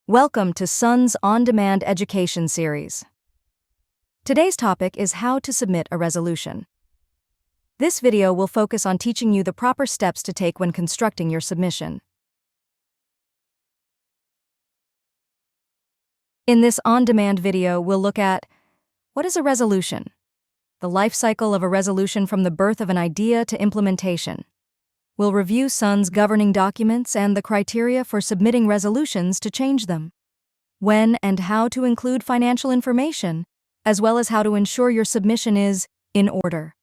Welcome to Sun's On-Demand Education Series. Today's topic is how to submit a resolution. This video will focus on teaching you the proper steps to take when constructing your submission. In this on-demand video, we'll look at what is a resolution, the life cycle of a resolution from the birth of an idea to implementation. We'll review Sun's governing documents and the criteria for submitting resolutions to change them, when and how to include financial information, as well as how to ensure your submission is in order.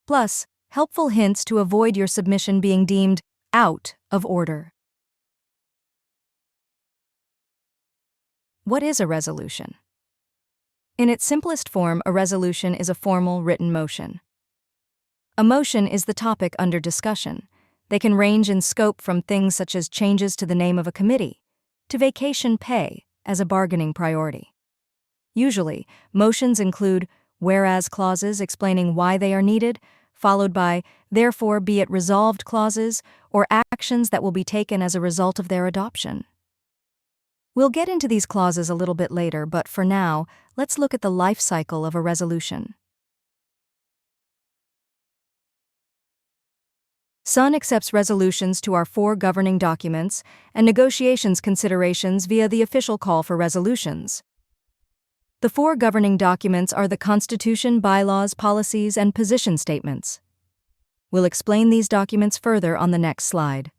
Plus, helpful hints to avoid your submission being deemed out of order. What is a resolution? In its simplest form, a resolution is a formal written motion. A motion is the topic under discussion. They can range in scope from things such as changes to the name of a committee to vacation pay as a bargaining priority. Usually, motions include whereas clauses explaining why they are needed, followed by therefore be it resolved clauses or actions that will be taken as a result of their adoption. We'll get into these clauses a little bit later, but for now, let's look at the life cycle of a resolution. Sun accepts resolutions to our 4 governing documents and negotiations considerations via the official call for resolutions. The 4 governing documents are the Constitution, bylaws, policies, and position statements. We'll explain these documents further on the next slide.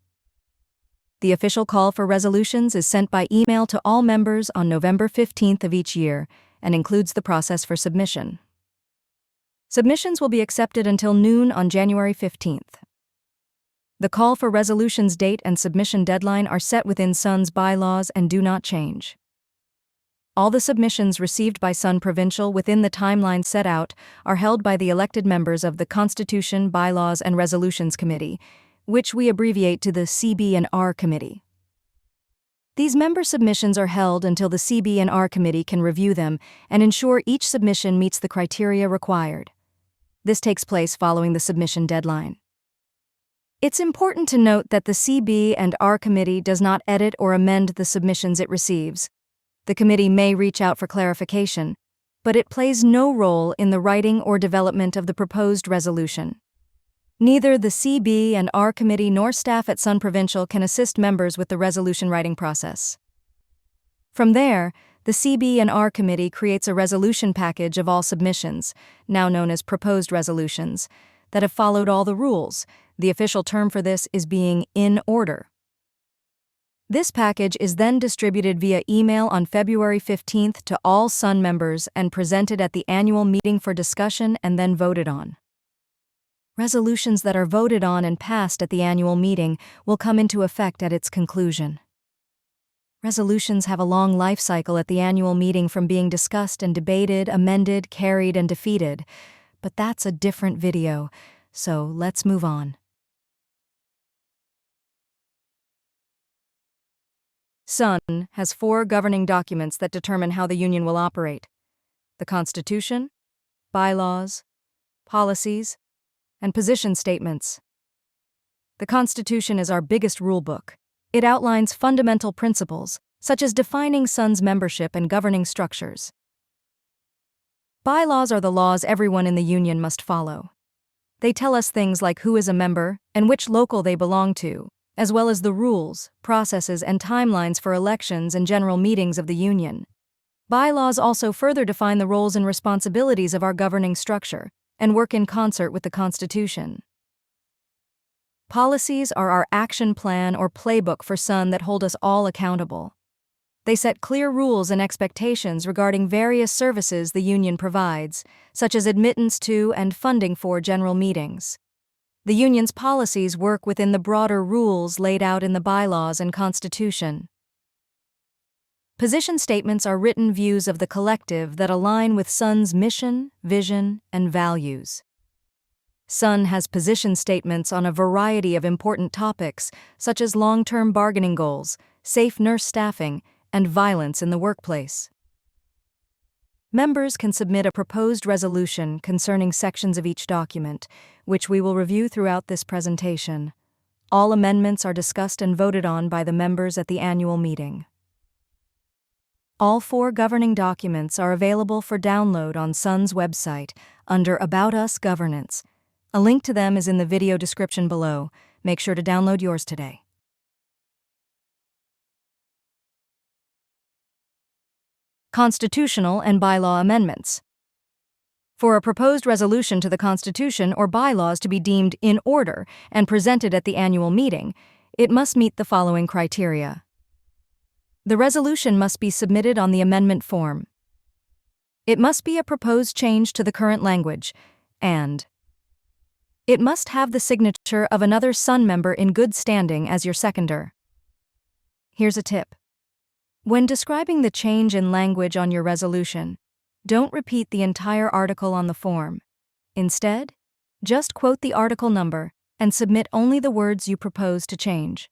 The official call for resolutions is sent by email to all members on November 15th of each year and includes the process for submission. Submissions will be accepted until noon on January 15th. The call for resolutions date and submission deadline are set within Sun's bylaws and do not change. All the submissions received by Sun Provincial within the timeline set out are held by the elected members of the Constitution, Bylaws, and Resolutions Committee, which we abbreviate to the CB&R Committee. These member submissions are held until the CB&R Committee can review them and ensure each submission meets the criteria required. This takes place following the submission deadline. It's important to note that the CB&R Committee does not edit or amend the submissions it receives. The committee may reach out for clarification, but it plays no role in the writing or development of the proposed resolution. Neither the CB&R Committee nor staff at Sun Provincial can assist members with the resolution writing process. From there, the CB&R Committee creates a resolution package of all submissions, now known as proposed resolutions, that have followed all the rules. The official term for this is being in order. This package is then distributed via email on February 15th to all Sun members and presented at the annual meeting for discussion and then voted on. Resolutions that are voted on and passed at the annual meeting will come into effect at its conclusion. Resolutions have a long life cycle at the annual meeting from being discussed and debated, amended, carried, and defeated, but that's a different video, so let's move on. Sun has 4 governing documents that determine how the union will operate: the Constitution, bylaws, policies, and position statements. The Constitution is our biggest rulebook. It outlines fundamental principles, such as defining Sun's membership and governing structures. Bylaws are the laws everyone in the union must follow. They tell us things like who is a member and which local they belong to, as well as the rules, processes, and timelines for elections and general meetings of the union. Bylaws also further define the roles and responsibilities of our governing structure and work in concert with the Constitution. Policies are our action plan or playbook for Sun that hold us all accountable. They set clear rules and expectations regarding various services the union provides, such as admittance to and funding for general meetings. The union's policies work within the broader rules laid out in the bylaws and Constitution. Position statements are written views of the collective that align with Sun's mission, vision, and values. Sun has position statements on a variety of important topics, such as long-term bargaining goals, safe nurse staffing, and violence in the workplace. Members can submit a proposed resolution concerning sections of each document, which we will review throughout this presentation. All amendments are discussed and voted on by the members at the annual meeting. All four governing documents are available for download on Sun's website under About Us Governance. A link to them is in the video description below. Make sure to download yours today. Constitutional and bylaw amendments. For a proposed resolution to the Constitution or bylaws to be deemed in order and presented at the annual meeting, it must meet the following criteria. The resolution must be submitted on the amendment form. It must be a proposed change to the current language, and it must have the signature of another Sun member in good standing as your seconder. Here's a tip. When describing the change in language on your resolution, don't repeat the entire article on the form. Instead, just quote the article number and submit only the words you propose to change.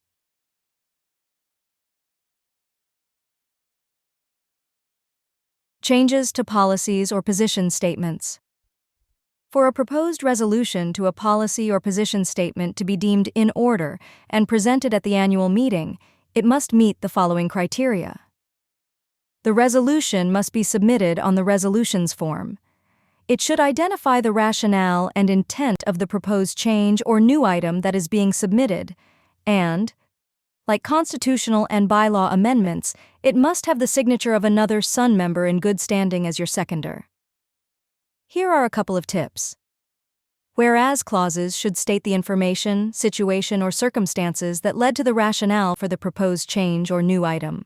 Changes to policies or position statements. For a proposed resolution to a policy or position statement to be deemed in order and presented at the annual meeting, it must meet the following criteria. The resolution must be submitted on the resolutions form. It should identify the rationale and intent of the proposed change or new item that is being submitted, and, like constitutional and bylaw amendments, it must have the signature of another Sun member in good standing as your seconder. Here are a couple of tips. Whereas clauses should state the information, situation, or circumstances that led to the rationale for the proposed change or new item.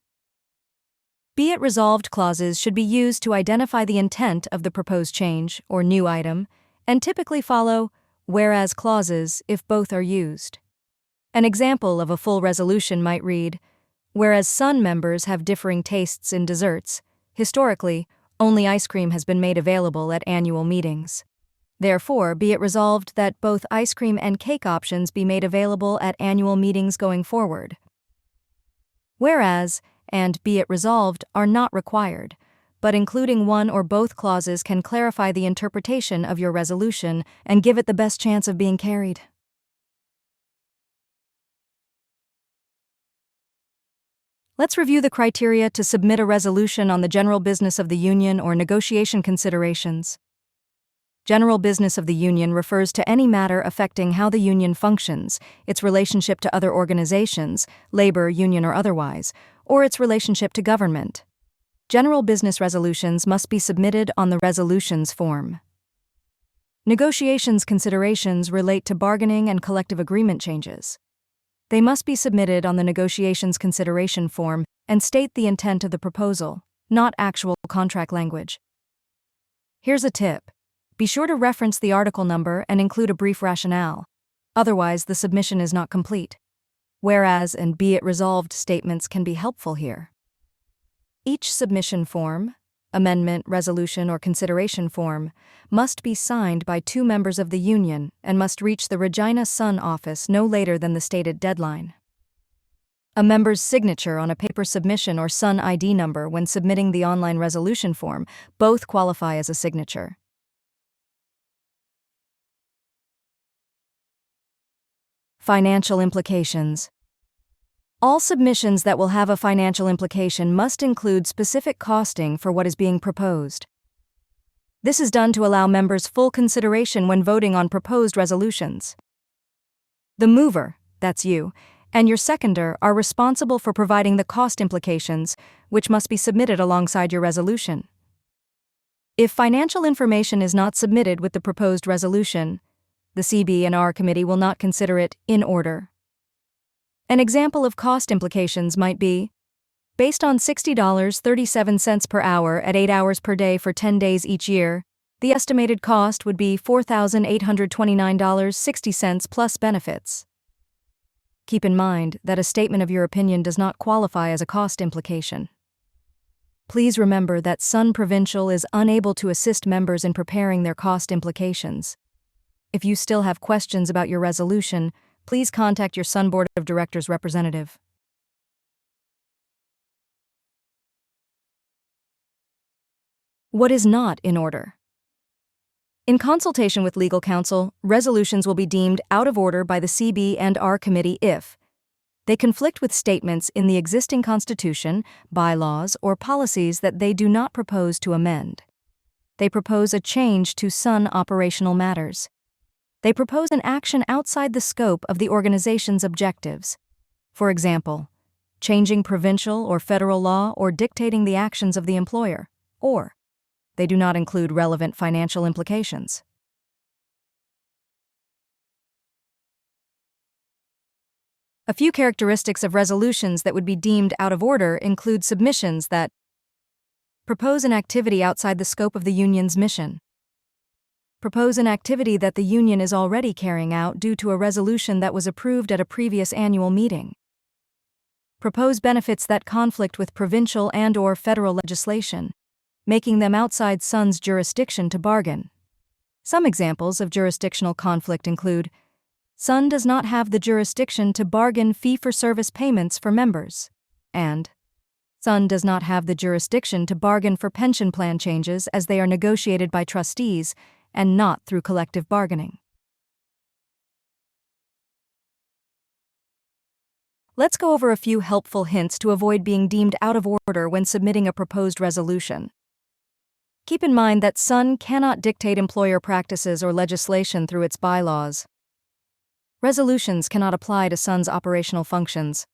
Be it resolved clauses should be used to identify the intent of the proposed change or new item, and typically follow whereas clauses if both are used. An example of a full resolution might read, whereas Sun members have differing tastes in desserts, historically, only ice cream has been made available at annual meetings. Therefore, be it resolved that both ice cream and cake options be made available at annual meetings going forward. Whereas and be it resolved are not required, but including one or both clauses can clarify the interpretation of your resolution and give it the best chance of being carried. Let's review the criteria to submit a resolution on the general business of the Union or negotiation considerations. General business of the Union refers to any matter affecting how the Union functions, its relationship to other organizations, labor, union or otherwise, or its relationship to government. General business resolutions must be submitted on the resolutions form. Negotiations considerations relate to bargaining and collective agreement changes. They must be submitted on the negotiations consideration form and state the intent of the proposal, not actual contract language. Here's a tip. Be sure to reference the article number and include a brief rationale. Otherwise, the submission is not complete. Whereas and be it resolved statements can be helpful here. Each submission form, amendment, resolution, or consideration form, must be signed by 2 members of the Union and must reach the Regina Sun office no later than the stated deadline. A member's signature on a paper submission or Sun ID number when submitting the online resolution form both qualify as a signature. Financial implications. All submissions that will have a financial implication must include specific costing for what is being proposed. This is done to allow members full consideration when voting on proposed resolutions. The mover, that's you, and your seconder are responsible for providing the cost implications, which must be submitted alongside your resolution. If financial information is not submitted with the proposed resolution, the CB&R committee will not consider it in order. An example of cost implications might be, based on $60.37 per hour at 8 hours per day for 10 days each year, the estimated cost would be $4,829.60 plus benefits. Keep in mind that a statement of your opinion does not qualify as a cost implication. Please remember that Sun Provincial is unable to assist members in preparing their cost implications. If you still have questions about your resolution, please contact your Sun Board of Directors representative. What is not in order? In consultation with legal counsel, resolutions will be deemed out of order by the CB&R committee if they They conflict with statements in the existing constitution, bylaws, or policies that they do not propose to amend. They propose a change to SUN operational matters. They propose an action outside the scope of the organization's objectives. For example, changing provincial or federal law or dictating the actions of the employer, or they do not include relevant financial implications. A few characteristics of resolutions that would be deemed out of order include submissions that propose an activity outside the scope of the union's mission, propose an activity that the union is already carrying out due to a resolution that was approved at a previous annual meeting, propose benefits that conflict with provincial and/or federal legislation, making them outside SUN's jurisdiction to bargain. Some examples of jurisdictional conflict include SUN does not have the jurisdiction to bargain fee-for-service payments for members, and SUN does not have the jurisdiction to bargain for pension plan changes as they are negotiated by trustees and not through collective bargaining. Let's go over a few helpful hints to avoid being deemed out of order when submitting a proposed resolution. Keep in mind that SUN cannot dictate employer practices or legislation through its bylaws. Resolutions cannot apply to SUN's operational functions.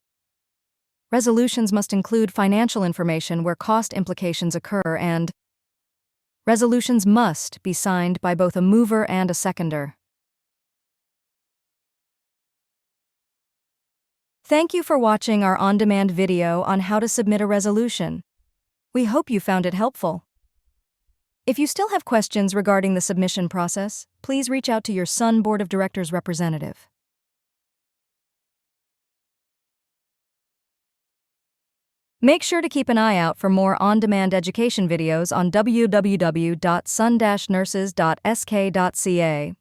Resolutions must include financial information where cost implications occur, and resolutions must be signed by both a mover and a seconder. Thank you for watching our on-demand video on how to submit a resolution. We hope you found it helpful. If you still have questions regarding the submission process, please reach out to your SUN Board of Directors representative. Make sure to keep an eye out for more on-demand education videos on www.sun-nurses.sk.ca.